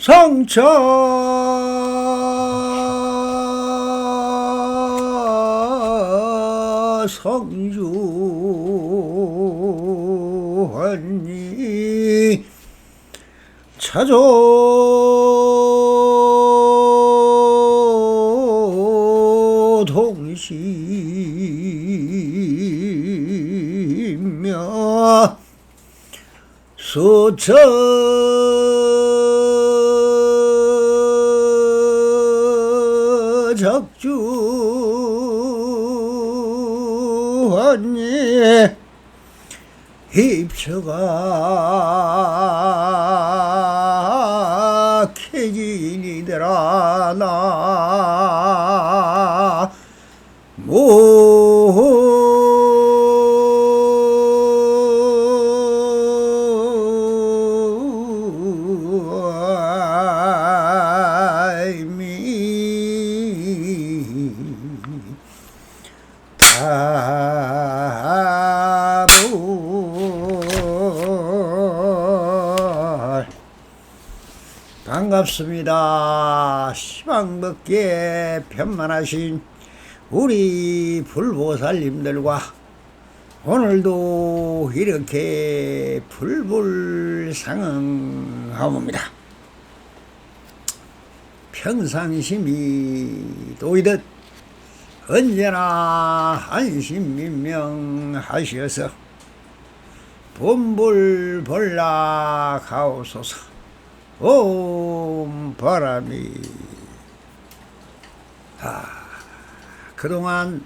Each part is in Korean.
성천 성주언니 차조 동시며 수천 적주언니 입처가 캐진이더라 나 반갑습니다. 시방법계 편만하신 우리 불보살님들과 오늘도 이렇게 불불상응하옵니다. 평상심이 도이듯 언제나 안심민명하시어서 본불벌락하옵소서. 옴 바람이 그동안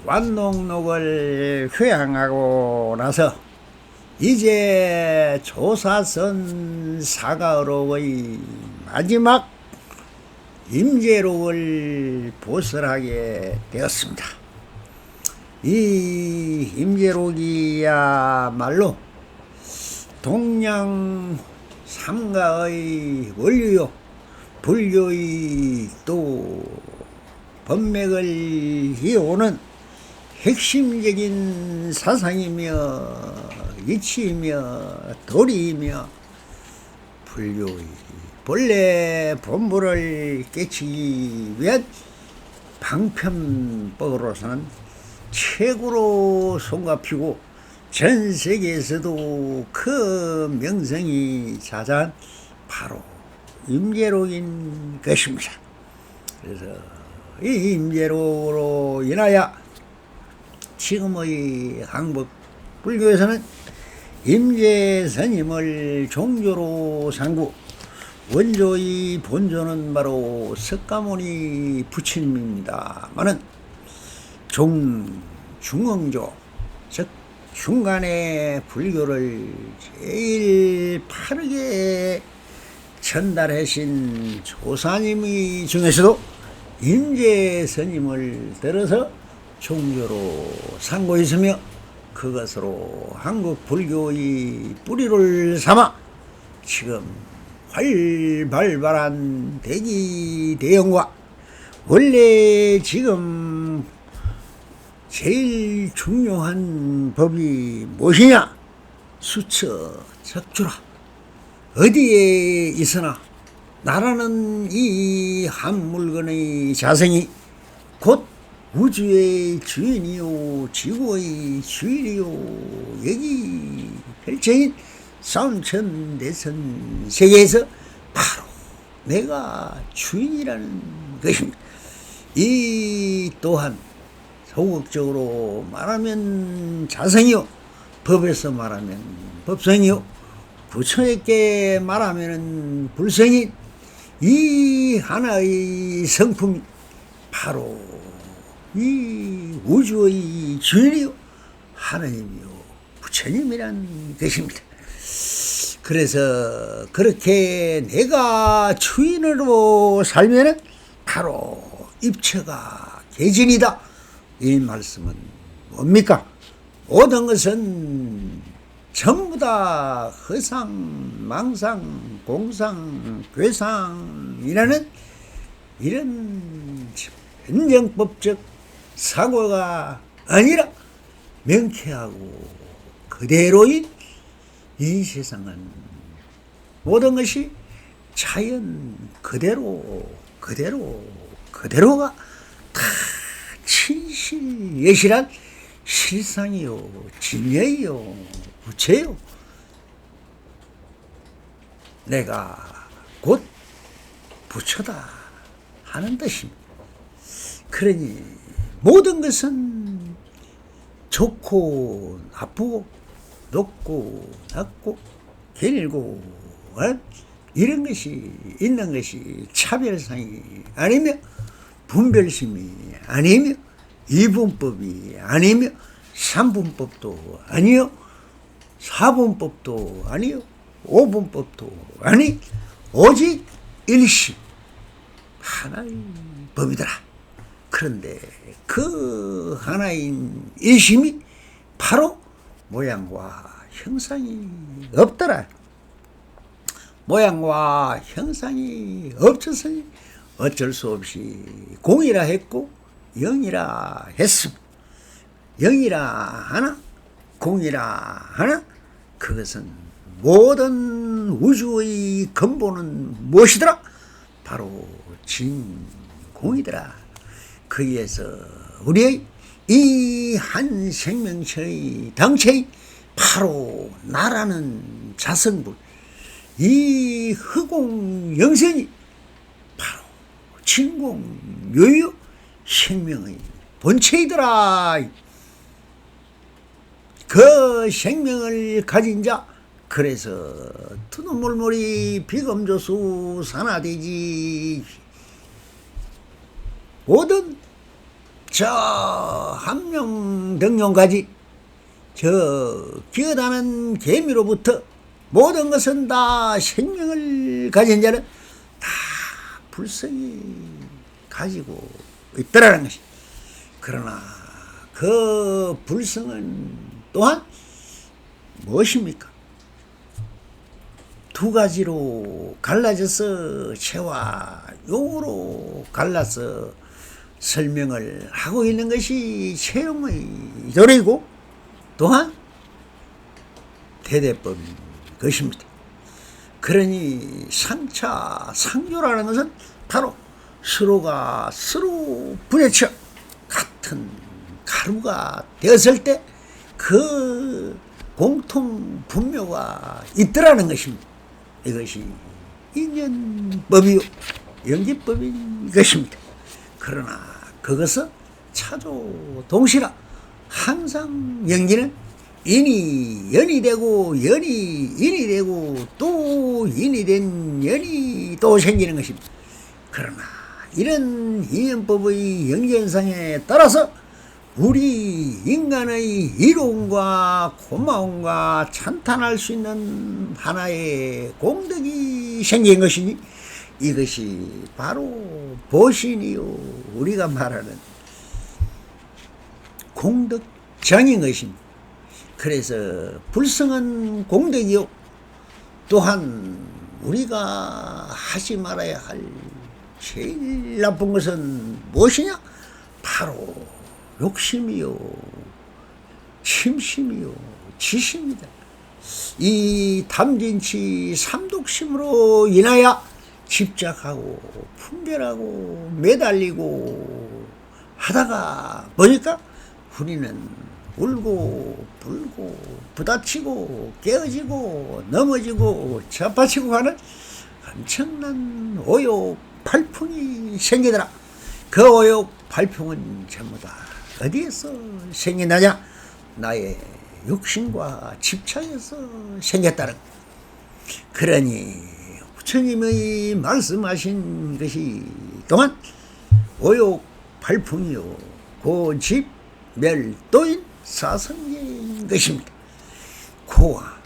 완농록을 회항하고 나서 이제 조사선 사가록의 마지막 임재록을 보설하게 되었습니다. 이 임재록이야말로 동양 삼가의 원류요 불교의 또 법맥을 이어오는 핵심적인 사상이며 이치이며 도리이며 불교의 본래 본부를 깨치기 위한 방편법으로서는 최고로 손꼽히고 전 세계에서도 그 명성이 자자한 바로 임재록인 것입니다. 그래서 이 임재록으로 인하여 지금의 한국 불교에서는 임재스님을 종조로 삼고 원조의 본조는 바로 석가모니 부처님입니다마는 중흥조 즉 중간에 불교를 제일 빠르게 전달하신 조사님의 중에서도 임재스님을 들어서 종조로 삼고 있으며 그것으로 한국 불교의 뿌리를 삼아 지금 활발발한 대기대영과 원래 지금 제일 중요한 법이 무엇이냐? 수처 적주라. 어디에 있으나 나라는 이 한 물건의 자성이 곧 우주의 주인이요 지구의 주인이요 여기 펼쳐진 삼천대천 세계에서 바로 내가 주인이라는 것입니다. 이 또한 소극적으로 말하면 자성이요 법에서 말하면 법성이요 부처에게 말하면 불성인 이 하나의 성품이 바로 이 우주의 주인이요 하나님이요 부처님이란 것입니다. 그래서 그렇게 내가 주인으로 살면은 바로 입처가 개진이다. 이 말씀은 뭡니까? 모든 것은 전부 다 허상, 망상, 공상, 괴상이라는 이런 변정법적 사고가 아니라 명쾌하고 그대로인 이 세상은 모든 것이 자연 그대로가 다 진실예실한 실상이요, 진리요, 부채요. 내가 곧 부처다 하는 뜻입니다. 그러니 모든 것은 좋고 나쁘고 높고 낮고 길고 이런 것이 있는 것이 차별상이 아니며 분별심이 아니며 이분법이 아니며 삼분법도 아니요 사분법도 아니요 오분법도 아니 오직 일심 하나의 법이더라. 그런데 그 하나인 일심이 바로 모양과 형상이 없더라. 모양과 형상이 없었으니 어쩔 수 없이 공이라 했고 영이라 했습니다. 영이라 하나 공이라 하나 그것은 모든 우주의 근본은 무엇이더라? 바로 진공이더라. 거기에서 우리의 이 한 생명체의 당체의 바로 나라는 자성불 이 흑공 영생이 바로 진공 묘유 생명의 본체이더라. 그 생명을 가진 자 그래서 투두물물이 비검조수 산하대지 모든 저 함령등용까지 저 기어다는 개미로부터 모든 것은 다 생명을 가진 자는 다 불성이 가지고 있더라는 것이. 그러나 그 불성은 또한 무엇입니까? 두 가지로 갈라져서 체와 용으로 갈라서 설명을 하고 있는 것이 체용의 도리고 또한 대대법인 것입니다. 그러니 상차 상조라는 것은 바로 서로가 서로 부딪혀 같은 가루가 되었을 때 그 공통 분묘가 있더라는 것입니다. 이것이 인연법이요 연기법인 것입니다. 그러나 그것은 차조 동시라 항상 연기는 인이 연이 되고 연이 인이 되고 또 인이 된 연이 또 생기는 것입니다. 그러나 이런 인연법의 연기현상에 따라서 우리 인간의 이로움과 고마움과 찬탄할 수 있는 하나의 공덕이 생긴 것이니 이것이 바로 보신이요 우리가 말하는 공덕정인 것입니다. 그래서 불성은 공덕이요 또한 우리가 하지 말아야 할 제일 나쁜 것은 무엇이냐? 바로 욕심이요 심심이요 지심이다. 이 담진치 삼독심으로 인하여 집착하고 분별하고 매달리고 하다가 보니까 우리는 울고 불고 부딪히고 깨어지고 넘어지고 자빠지고 하는 엄청난 오욕 발풍이 생기더라. 그 오욕 발풍은 전부 다 어디에서 생긴다냐? 나의 욕심과 집착에서 생겼다는. 그러니 부처님의 말씀하신 것이 또한 오욕 발풍이요 고집 멸도인 사성계인 것입니다. 고와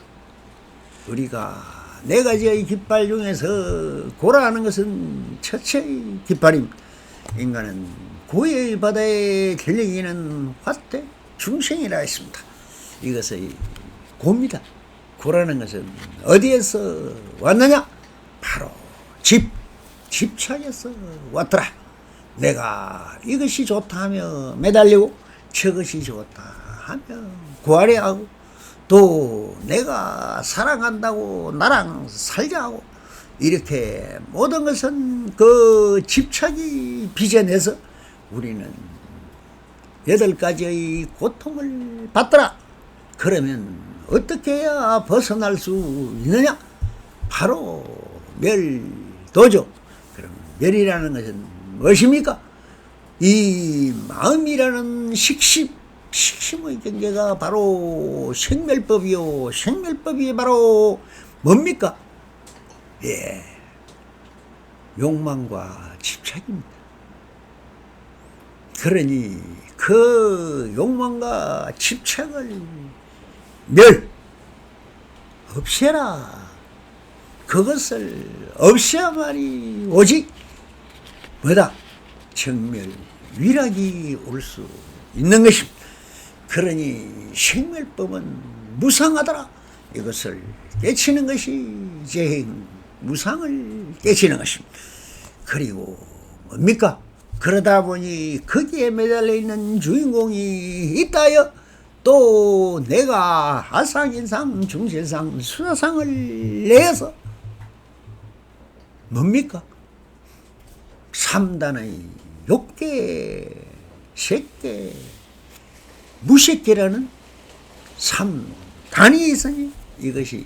우리가 네 가지의 깃발 중에서 고라하는 것은 첫째의 깃발입니다. 인간은 고의 바다에 들리기는 화태 중생이라 했습니다. 이것의 고입니다. 고라는 것은 어디에서 왔느냐? 바로 집착에서 왔더라. 내가 이것이 좋다 하며 매달리고 저것이 좋다 하며 고하려하고 또 내가 사랑한다고 나랑 살자고 이렇게 모든 것은 그 집착이 빚어내서 우리는 8가지의 고통을 받더라. 그러면 어떻게 해야 벗어날 수 있느냐? 바로 멸도죠. 그럼 멸이라는 것은 무엇입니까? 이 마음이라는 식심의 경계가 바로 생멸법이요. 생멸법이 바로 뭡니까? 예, 욕망과 집착입니다. 그러니 그 욕망과 집착을 없애라. 그것을 없애야만이 오직 뭐다? 정멸, 위락이 올 수 있는 것입니다. 그러니 생멸법은 무상하더라. 이것을 깨치는 것이 재행, 무상을 깨치는 것입니다. 그리고 뭡니까? 그러다 보니 거기에 매달려 있는 주인공이 있다여 또 내가 하상인상 중세상 수사상을 내서 뭡니까? 3단의 욕계, 색계, 무색계라는 3단이 있으니 이것이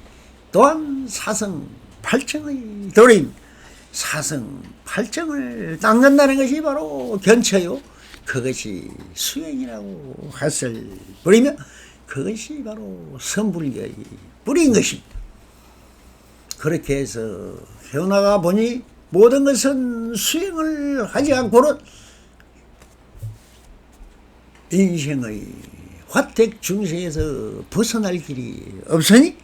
또한 사성 8정의 도리입니다. 사성 8정을 닦는다는 것이 바로 견처요. 그것이 수행이라고 했을 뿐이며 그것이 바로 선불교의 뿌리인 것입니다. 그렇게 해서 해나가 보니 모든 것은 수행을 하지 않고는 인생의 화택 중생에서 벗어날 길이 없으니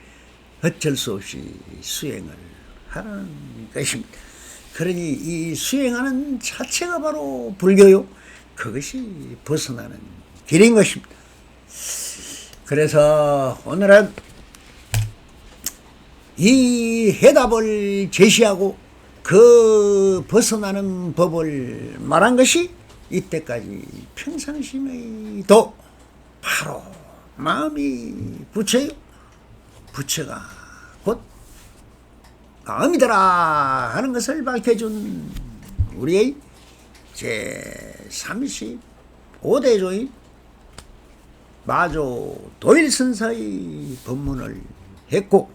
어쩔 수 없이 수행을 하는 것입니다. 그러니 이 수행하는 자체가 바로 불교요. 그것이 벗어나는 길인 것입니다. 그래서 오늘은 이 해답을 제시하고 그 벗어나는 법을 말한 것이 이때까지 평상심의 도, 바로 마음이 부처요. 부처가 곧 마음이더라 하는 것을 밝혀준 우리의 제35대조인 마조 도일선사의 법문을 했고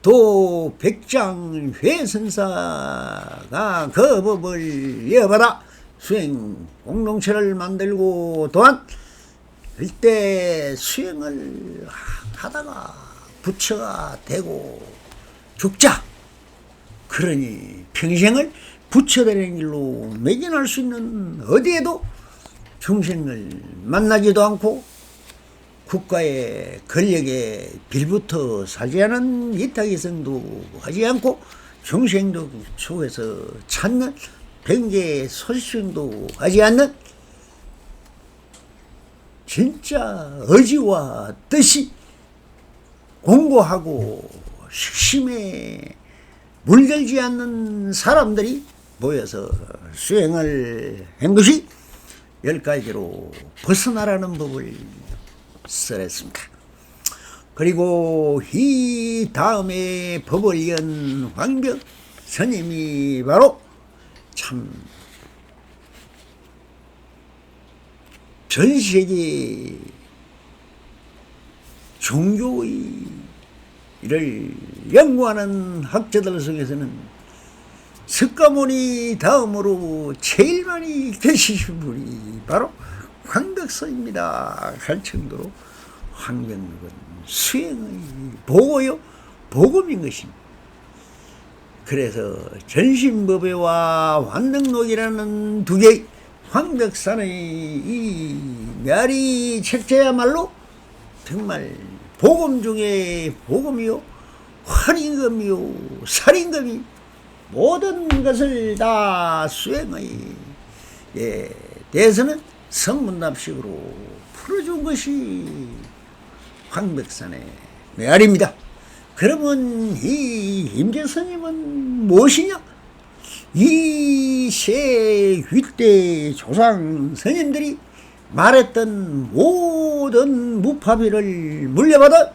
또 백장회 선사가 그 법을 이어받아 수행 공동체를 만들고 또한 일대 수행을 하다가 부처가 되고 죽자. 그러니 평생을 부처되는 길로 매진할 수 있는 어디에도 중생을 만나지도 않고 국가의 권력에 빌부터 살지 않은 이타기성도 하지 않고 중생도 속에서 찾는 병계 소수행도 하지 않는 진짜 의지와 뜻이 공고하고 식심에 물들지 않는 사람들이 모여서 수행을 한 것이 10가지로 벗어나라는 법을 써냈습니다. 그리고 이 다음에 법을 연 황벽 스님이 바로 참 전 세계 종교의 이를 연구하는 학자들 속에서는 석가모니 다음으로 제일 많이 계시신 분이 바로 황벽서입니다. 할 정도로 황벽은 수행의 보고요, 복음인 것입니다. 그래서 전신법회와 환능록이라는 두 개의 황벽산의 이 메아리 책자야말로 정말 복음 중에 복음이요, 활임금이요, 살임금이 모든 것을 다 수행의 대해서는 성문납식으로 풀어준 것이 황벽산의 메아리입니다. 그러면 이 임재스님은 무엇이냐? 이 세 윗대 조상 스님들이 말했던 모든 무파비를 물려받아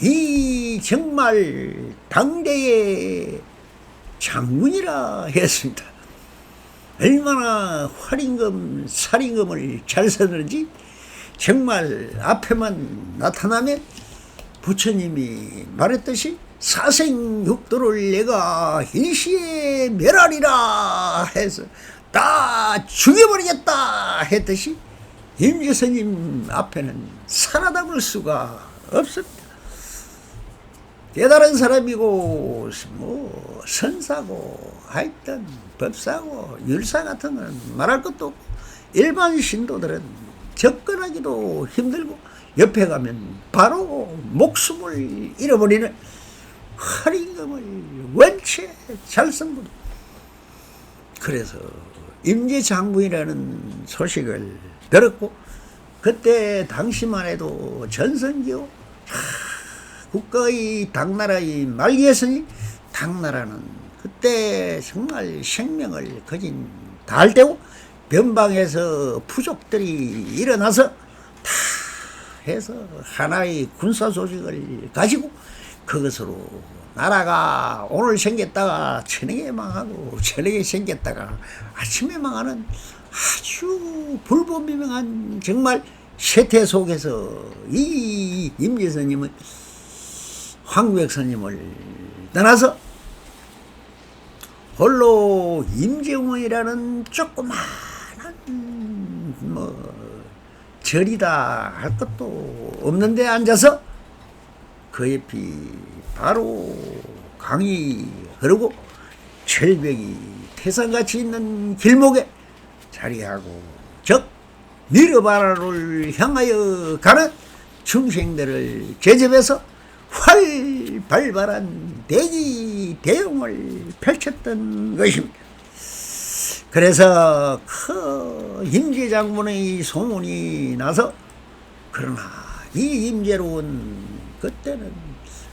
이 정말 당대의 장군이라 했습니다. 얼마나 활임금 살임금을 잘 썼는지 정말 앞에만 나타나면 부처님이 말했듯이 사생육도를 내가 일시에 멸하리라 해서 다 죽여버리겠다 했듯이 임재스님 앞에는 살아남을 수가 없습니다. 깨달은 사람이고 뭐 선사고 하여튼 법사고 율사 같은 건 말할 것도 없고 일반 신도들은 접근하기도 힘들고 옆에 가면 바로 목숨을 잃어버리는 활임금을 원체 잘 쓴 분. 그래서 임재장군이라는 소식을 들었고 그때 당시만 해도 전성기요 국가의 당나라의 말기였으니 당나라는 그때 정말 생명을 거진 다할 때고 변방에서 부족들이 일어나서 다 해서 하나의 군사 조직을 가지고 그것으로 나라가 오늘 생겼다가 저녁에 망하고 저녁에 생겼다가 아침에 망하는 아주 불보미명한 정말 세태 속에서 이 임재스님은 황구백스님을 떠나서 홀로 임재원이라는 조그마한 뭐 절이다 할 것도 없는데 앉아서 그 옆이 바로 강이 흐르고 절벽이 태산같이 있는 길목에 자리하고 즉 니르바나를 향하여 가는 중생들을 제접해서 활발발한 대기 대용을 펼쳤던 것입니다. 그래서 그 임재장군의 소문이 나서 그러나 이 임재로운 그때는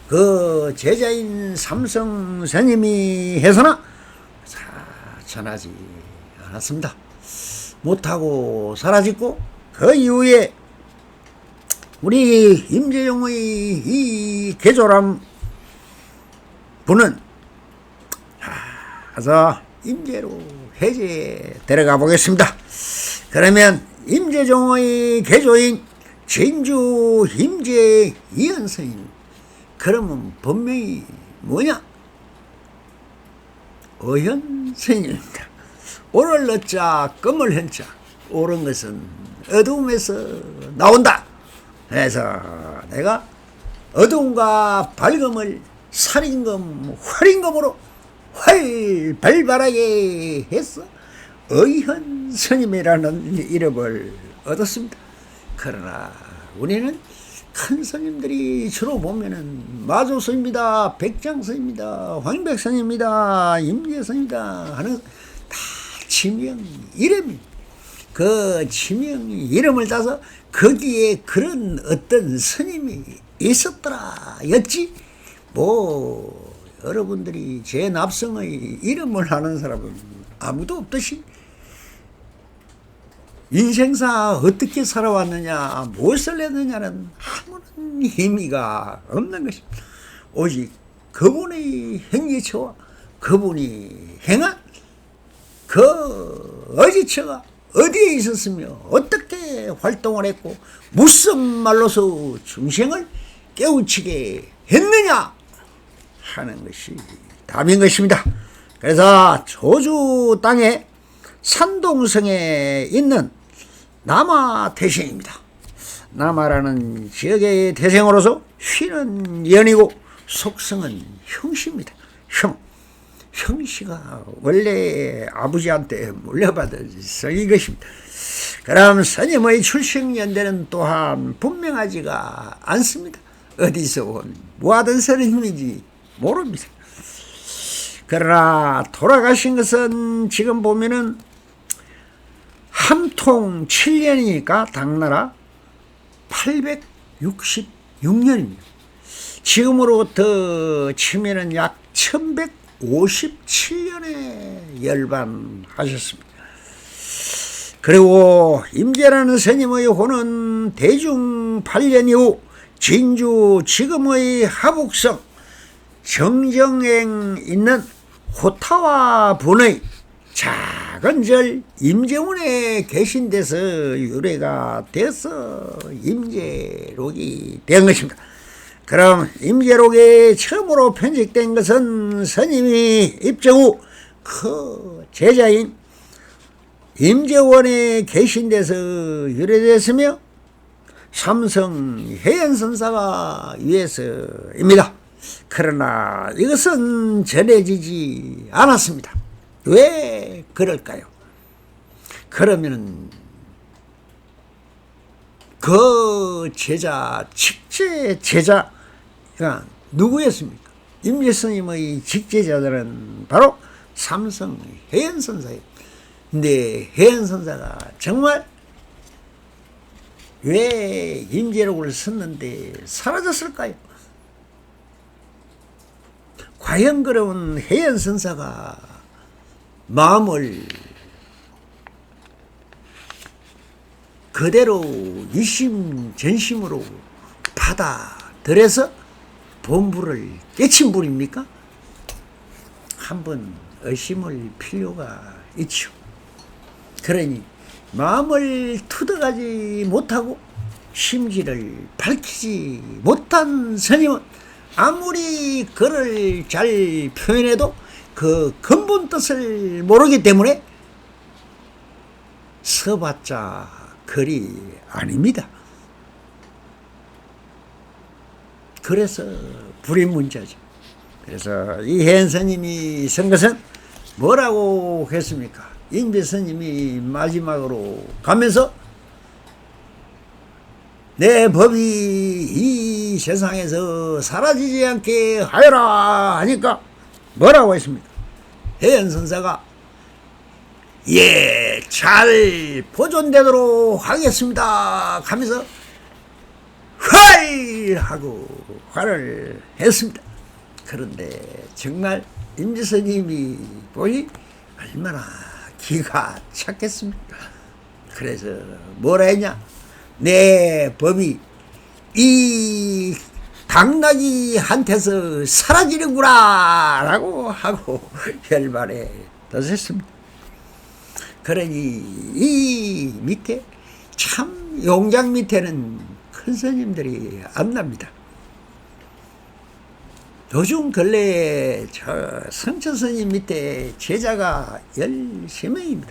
그 제자인 삼성 스님이 해서나 전하지 않았습니다. 못하고 사라졌고 그 이후에 우리 임재용의 이 개조람 분은 가서 임재로 해제에 들어가 보겠습니다. 그러면 임재종의 개조인 진주 임재 이현스님 그러면 본명이 뭐냐? 어현스님입니다. 오를 어자 금을 현자 옳은 것은 어두움에서 나온다. 그래서 내가 어두움과 밝음을 살임금 활임금으로 활발발하게 해서 의현스님이라는 이름을 얻었습니다. 그러나 우리는 큰 스님들이 주로 보면은 마조스입니다, 백장스입니다, 황백스입니다, 임재스입니다 하는 다 지명 이름이 그 지명 이름을 따서 거기에 그런 어떤 스님이 있었더라 였지 뭐 여러분들이 제 납성의 이름을 아는 사람은 아무도 없듯이 인생사 어떻게 살아왔느냐 무엇을 했느냐는 아무런 의미가 없는 것입니다. 오직 그분의 행위처와 그분이 행한 그 의지처가 어디에 있었으며 어떻게 활동을 했고 무슨 말로서 중생을 깨우치게 했느냐 하는 것이 답인 것입니다. 그래서 조주 땅에 산동성에 있는 남아태생입니다. 남아라는 지역의 태생으로서 휘는 연이고 속성은 형씨입니다. 형씨가 원래 아버지한테 물려받은 성인 것입니다. 그럼 스님의 출생연대는 또한 분명하지가 않습니다. 어디서 온 뭐하던 스님인지 모릅니다. 그러나 돌아가신 것은 지금 보면은 함통 7년이니까 당나라 866년입니다. 지금으로부터 치면은 약 1157년에 열반하셨습니다. 그리고 임재라는 스님의 호는 대중 8년 이후 진주 지금의 하북성 정정행 있는 호타와 분의 작은 절 임재원에 계신 데서 유래가 돼서 임재록이 된 것입니다. 그럼 임재록에 처음으로 편집된 것은 스님이 입정 후 그 제자인 임재원에 계신 데서 유래됐으며 삼성 해연선사가 위해서입니다. 그러나 이것은 전해지지 않았습니다. 왜 그럴까요? 그러면은 그 제자, 직제 제자가 누구였습니까? 임재스님의 직제자들은 바로 삼성 해연선사예요. 근데 해연선사가 정말 왜 임재록을 썼는데 사라졌을까요? 과연 그러면 해연선사가 마음을 그대로 이심전심으로 받아들여서 본부를 깨친 분입니까? 한번 의심할 필요가 있죠. 그러니 마음을 투득하지 못하고 심지를 밝히지 못한 스님은 아무리 글을 잘 표현해도 그 근본 뜻을 모르기 때문에 써봤자 글이 아닙니다. 그래서 불임문자죠. 그래서 이 해연스님이 쓴 것은 뭐라고 했습니까? 임재스님이 마지막으로 가면서 내 법이 이 세상에서 사라지지 않게 하여라 하니까 뭐라고 했습니까? 해연선사가 예, 잘 보존되도록 하겠습니다 하면서 활 하고 화를 했습니다. 그런데 정말 임재스님이 보니 얼마나 기가 찼겠습니까? 그래서 뭐라 했냐? 내 법이 이 당나귀한테서 사라지는구나 라고 하고 혈발에 덧했습니다. 그러니 이 밑에 참 용장 밑에는 큰 스님들이 안 납니다. 요즘 근래에 저 성천 스님 밑에 제자가 13명입니다.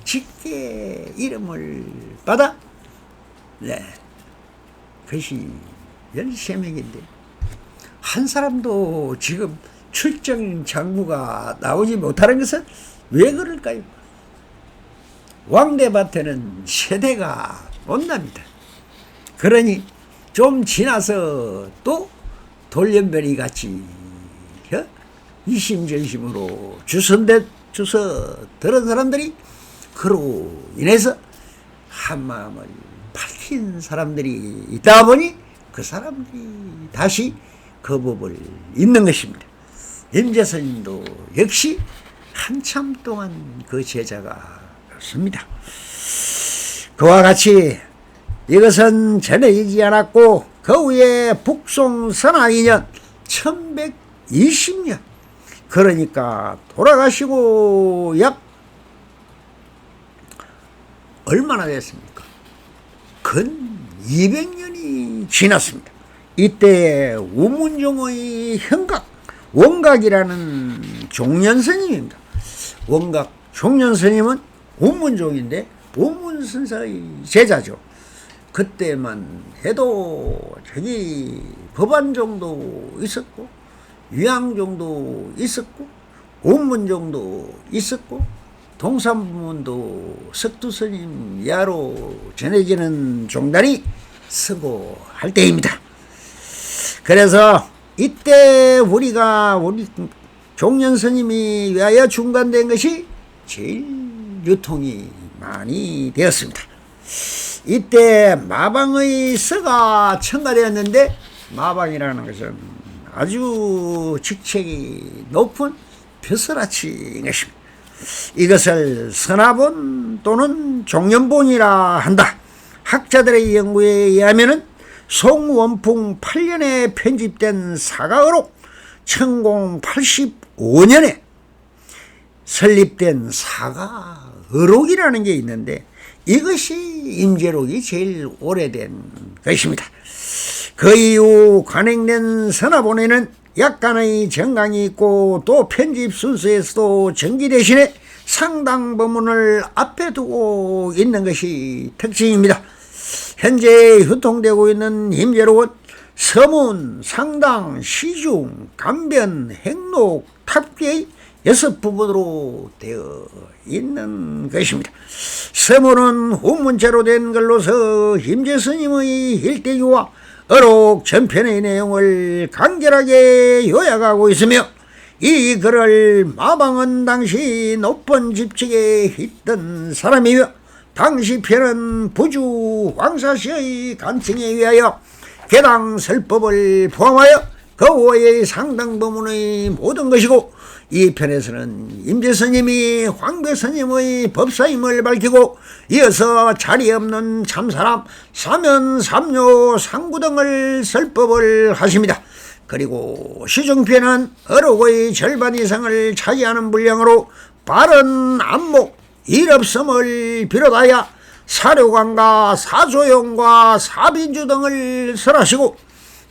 직계 이름을 받아 네, 그것이 13명인데 한 사람도 지금 출정 장부가 나오지 못하는 것은 왜 그럴까요? 왕대밭에는 세대가 못 납니다. 그러니 좀 지나서 또 돌연변이 같이 이심전심으로 주서 들은 사람들이 그로 인해서 한마음을 밝힌 사람들이 있다 보니 그 사람들이 다시 그 법을 잇는 것입니다. 임재스님도 역시 한참 동안 그 제자가 없습니다. 그와 같이 이것은 전해지지 않았고 그 후에 북송 선하 2년 1120년 그러니까 돌아가시고 약 얼마나 됐습니까? 근 200년이 지났습니다. 이때 우문종의 형각 원각이라는 종년스님입니다. 원각 종년스님은 우문종인데 우문선사의 제자죠. 그때만 해도 저기 법안종도 있었고 위양종도 있었고 운문종도 있었고 동산부문도 석두스님 야로 전해지는 종단이 쓰고 할 때입니다. 그래서 이때 우리 종년스님이 위하여 중간된 것이 제일 유통이 많이 되었습니다. 이때 마방의 서가 첨가되었는데 마방이라는 것은 아주 직책이 높은 벼슬아치인 것입니다. 이것을 선화본 또는 종년본이라 한다. 학자들의 연구에 의하면은 송원풍 8년에 편집된 사가어록, 1085년에 설립된 사가어록이라는 게 있는데 이것이 임재록이 제일 오래된 것입니다. 그 이후 관행된 서나본에는 약간의 정강이 있고 또 편집 순서에서도 정기 대신에 상당 부분을 앞에 두고 있는 것이 특징입니다. 현재 유통되고 있는 임재록은 서문, 상당, 시중, 간변, 행록, 탑기의 6부분으로 되어 있는 것입니다. 서문은 후문체로 된 글로서 임재스님의 일대기와 어록 전편의 내용을 간결하게 요약하고 있으며 이 글을 마방은 당시 높은 집직에 있던 사람이며 당시 편은 부주 황사시의 간청에 위하여 개당 설법을 포함하여 그 외의 상당 부분의 모든 것이고 이 편에서는 임재스님이 황백스님의 법사임을 밝히고 이어서 자리 없는 참사람, 사면, 삼료, 상구 등을 설법을 하십니다. 그리고 시중편은 어록의 절반 이상을 차지하는 분량으로 바른 안목, 일없음을 비롯하여 사료관과 사조용과 사빈주 등을 설하시고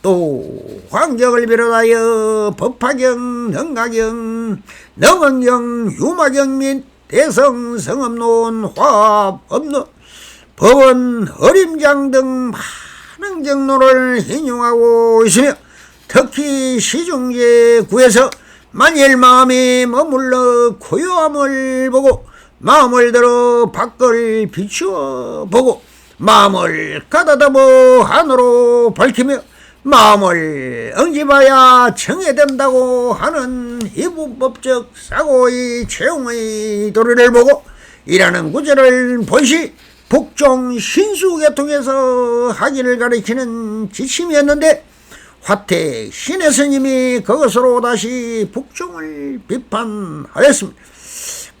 또 황경을 비롯하여 법화경, 능가경, 능언경, 유마경 및 대성, 성업론, 화합, 업론, 법원, 어림장 등 많은 경로를 인용하고 있으며 특히 시중제 구에서 만일 마음이 머물러 고요함을 보고 마음을 들어 밖을 비추어 보고 마음을 가다듬어 안으로 밝히며 마음을 응집하여 정해된다고 하는 이부법적 사고의 최용의 도리를 보고 이라는 구절을 본시 북종 신수계통에서 하기를 가리키는 지침이었는데 화택 신의 스님이 그것으로 다시 북종을 비판하였습니다.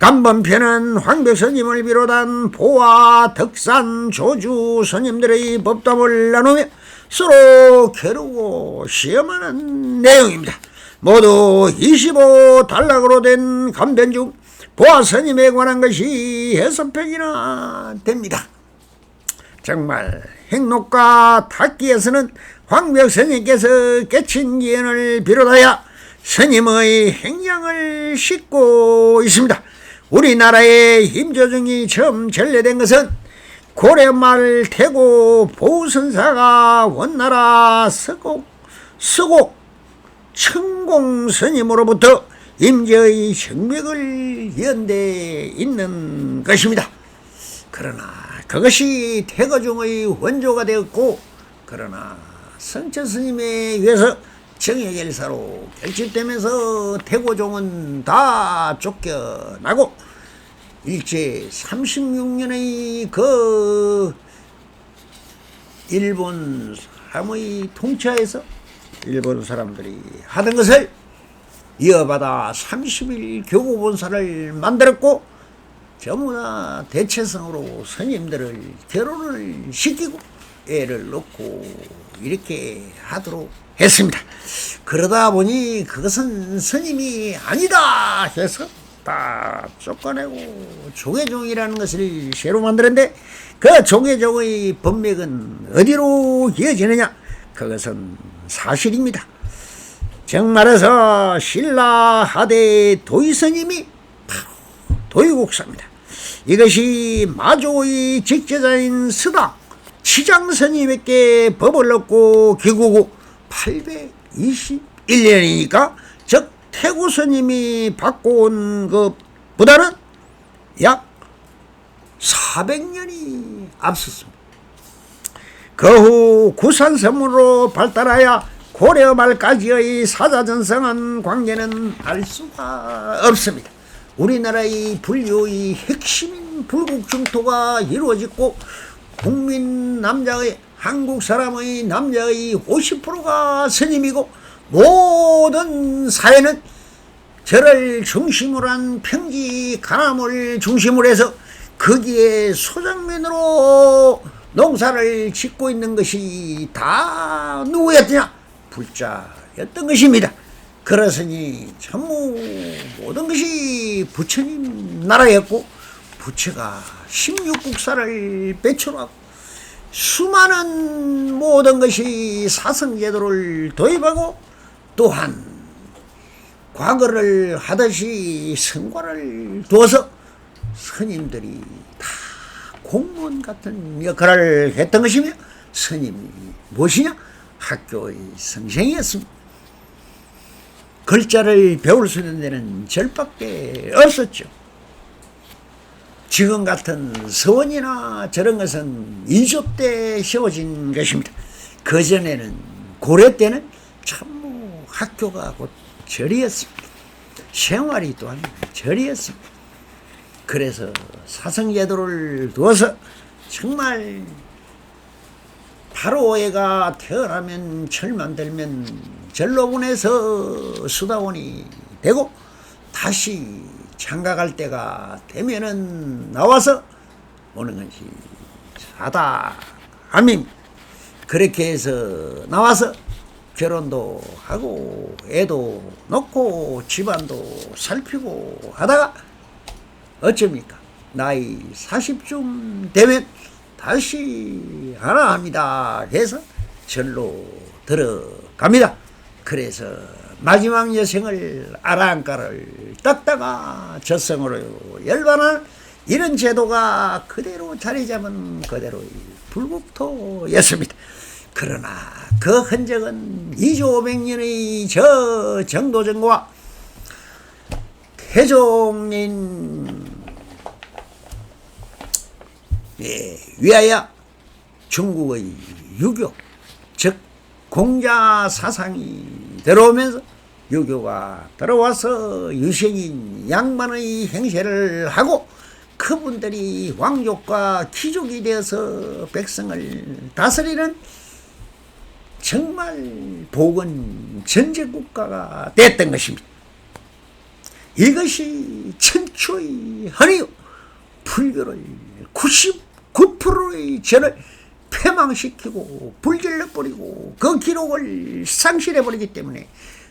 간번편은 황백스님을 비롯한 보화, 덕산, 조주 스님들의 법담을 나누며 서로 겨루고 시험하는 내용입니다. 모두 25단락으로 된 간변 중 보화 스님에 관한 것이 6편이나 됩니다. 정말 행록과 탁기에서는 황백스님께서 깨친 기연을 비롯하여 스님의 행량을 싣고 있습니다. 우리나라의 임조정이 처음 전래된 것은 고려말 태고 보우선사가 원나라 서곡 청공 스님으로부터 임제의 정맥을 연대 있는 것입니다. 그러나 그것이 태거중의 원조가 되었고 그러나 성천 스님에 의해서 정예결사로 결집되면서 태고종은 다 쫓겨나고 일제 36년의 그 일본 사람의 통치하에서 일본 사람들이 하던 것을 이어받아 30일 교구본사를 만들었고 전부나 대체성으로 스님들을 결혼을 시키고 애를 놓고 이렇게 하도록 했습니다. 그러다 보니 그것은 스님이 아니다 해서 다 쫓아내고 종해종이라는 것을 새로 만들었는데 그 종해종의 법맥은 어디로 이어지느냐? 그것은 사실입니다. 정말해서 신라 하대 도의스님이 바로 도의국사입니다. 이것이 마조의 직제자인 스당 치장스님에게 법을 얻고 기구고 821년이니까 즉 태구스님이 받고 온 것보다는 약 400년이 앞섰습니다. 그 후 구산섬으로 발달하여 고려 말까지의 사자전성한 관계는 알 수가 없습니다. 우리나라의 불교의 핵심인 불국중토가 이루어졌고 국민 남자의 한국 사람의 남자의 50%가 스님이고 모든 사회는 저를 중심으로 한 평지 가남을 중심으로 해서 거기에 소장면으로 농사를 짓고 있는 것이 다 누구였느냐? 불자였던 것입니다. 그러으니 전부 모든 것이 부처님 나라였고, 부처가 16국사를 배출하고 수많은 모든 것이 사성제도를 도입하고, 또한 과거를 하듯이 성과를 두어서 스님들이 다 공무원 같은 역할을 했던 것이며, 스님이 무엇이냐? 학교의 선생이었습니다. 글자를 배울 수 있는 데는 절밖에 없었죠. 지금 같은 서원이나 저런 것은 인조 때 세워진 것입니다. 그전에는, 고려 때는 참 학교가 곧 절이었습니다. 생활이 또한 절이었습니다. 그래서 사성제도를 두어서 정말 바로 애가 태어나면 절만 들면 절로 보내서 수다원이 되고, 다시 장가갈 때가 되면은 나와서 오는 것이 사다함입니다. 그렇게 해서 나와서 결혼도 하고 애도 놓고 집안도 살피고 하다가 어쩝니까? 나이 40쯤 되면 다시 하나 합니다. 해서 절로 들어갑니다. 그래서 마지막 여생을 아라한가를 닦다가 젖성으로 열반한 이런 제도가 그대로 자리 잡은 그대로의 불국토였습니다. 그러나 그 흔적은 2조 500년의 저 정도전과 태종인 위하여 중국의 유교, 즉 공자 사상이 들어오면서 유교가 들어와서 유생인 양반의 행세를 하고, 그분들이 왕족과 귀족이 되어서 백성을 다스리는 정말 복은 전제국가가 됐던 것입니다. 이것이 천추의 헌이요, 불교를 99%의 죄를 폐망시키고 불질러버리고 그 기록을 상실해버리기 때문에,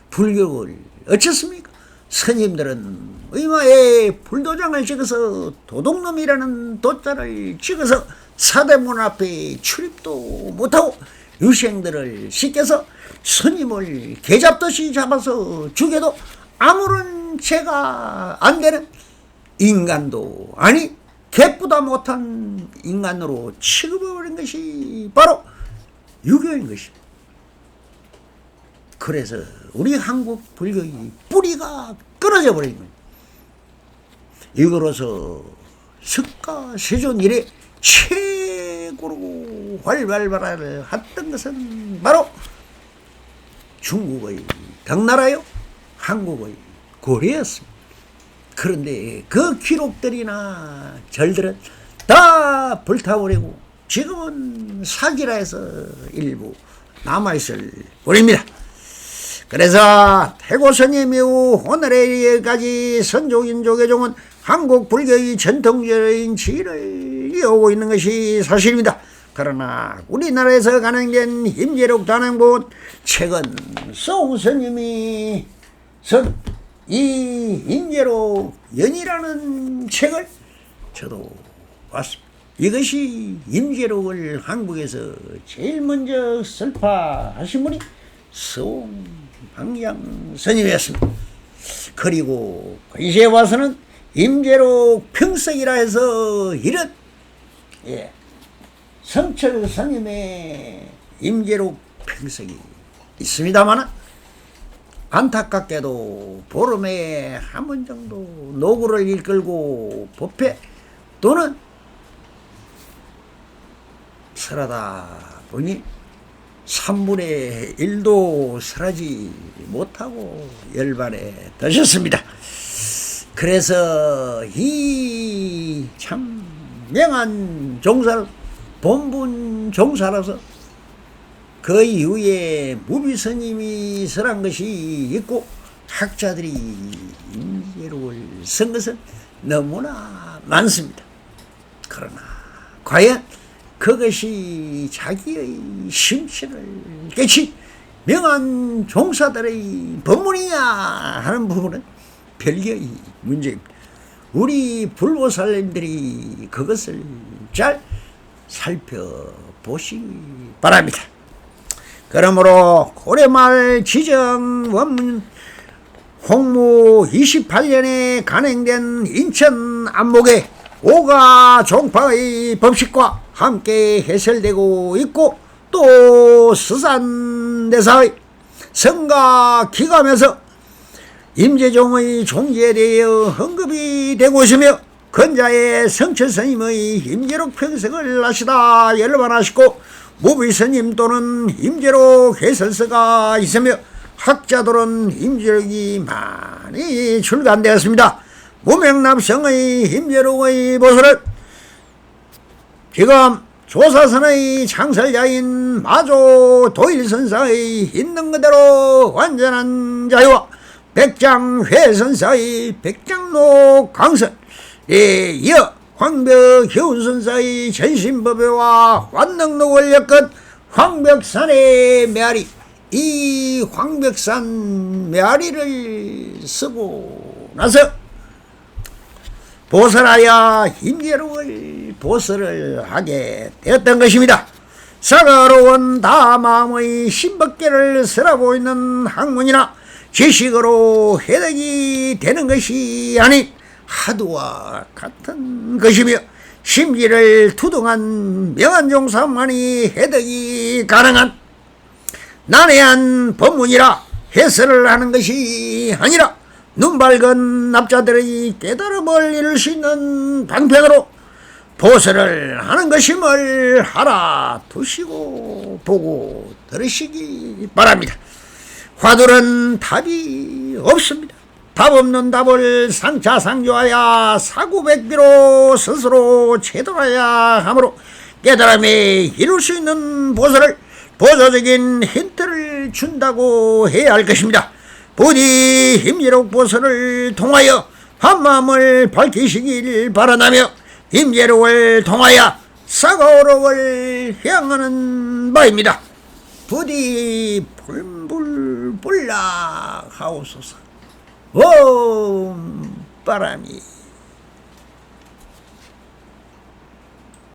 불교를 어쩌습니까? 스님들은 의마에 불도장을 찍어서 도둑놈이라는 도자를 찍어서 사대문 앞에 출입도 못하고, 유생들을 시켜서 스님을 개잡듯이 잡아서 죽여도 아무런 죄가 안 되는 인간도 아니 개보다 못한 인간으로 취급해버린 것이 바로 유교인 것입니다. 그래서 우리 한국 불교의 뿌리가 끊어져 버린 거예요. 이거로서 석가 세존 이래 최고로 활발을 했던 것은 바로 중국의 당나라요, 한국의 고려였습니다. 그런데 그 기록들이나 절들은 다 불타버리고 지금은 사기라해서 일부 남아있을 뿐입니다. 그래서 태고스님 이후 오늘에까지 선조인조 개종은 한국 불교의 전통적인 지위를 이어오고 있는 것이 사실입니다. 그러나 우리나라에서 간행된 임재록 단행본, 최근 송스님이 쓴 이 임재록 연이라는 책을 저도 봤습니다. 이것이 임재록을 한국에서 제일 먼저 설파하신 분이 송방양 스님이었습니다. 그리고 이제 와서는 임재록 평석이라 해서 이런 성철 스님의 임재록 평석이 있습니다만, 안타깝게도 보름에 한 번 정도 노구를 이끌고 법회 또는 설하다 보니 3분의 1도 설하지 못하고 열반에 드셨습니다. 그래서 이 참 명한 종사를 본분 종사라서 그 이후에 무비스님이 설한 것이 있고, 학자들이 임재록을 쓴 것은 너무나 많습니다. 그러나 과연 그것이 자기의 심신을 깨치 명한 종사들의 법문이야 하는 부분은 별개의 문제입니다. 우리 불보살님들이 그것을 잘 살펴보시기 바랍니다. 그러므로 고려말 지정 원문 홍무 28년에 간행된 인천 안목의 오가 종파의 법식과 함께 해설되고 있고, 또 스산대사의 성가 기감에서 임재종의 종지에 대하여 언급이 되고 있으며, 근자의 성철스님의 임재록 평생을 하시다 열반하시고 무비스님 또는 임재록 해설서가 있으며 학자들은 임재록이 많이 출간되었습니다. 무명납성의 임재록의 보설은 지금 조사선의 창설자인 마조 도일선사의 있는 그대로 완전한 자유와 백장회선사의 백장록 강선, 이어 황벽효선사의 전신법회와 환능록을 엮은 황벽산의 메아리, 이 황벽산 메아리를 쓰고 나서 보설하여 임재록을 보설을 하게 되었던 것입니다. 사가로운 다마음의 신법계를 쓰라고 있는 학문이나 지식으로 해석이 되는 것이 아닌 하두와 같은 것이며, 심지를 투동한 명한종사만이 해석이 가능한 난해한 법문이라 해설을 하는 것이 아니라 눈 밝은 납자들의 깨달음을 이룰 수 있는 방편으로 보설을 하는 것임을 알아두시고 보고 들으시기 바랍니다. 화두는 답이 없습니다. 답 없는 답을 상차상조하여 사구백비로 스스로 채도하야 하므로 깨달음에 이룰 수 있는 보설을 보조적인 힌트를 준다고 해야 할 것입니다. 부디 임재록 보설을 통하여 한마음을 밝히시길 바라나며 임재록을 통하여 사가오록을 향하는 바입니다. 부디 불불불락하옵소서. 옴 바람이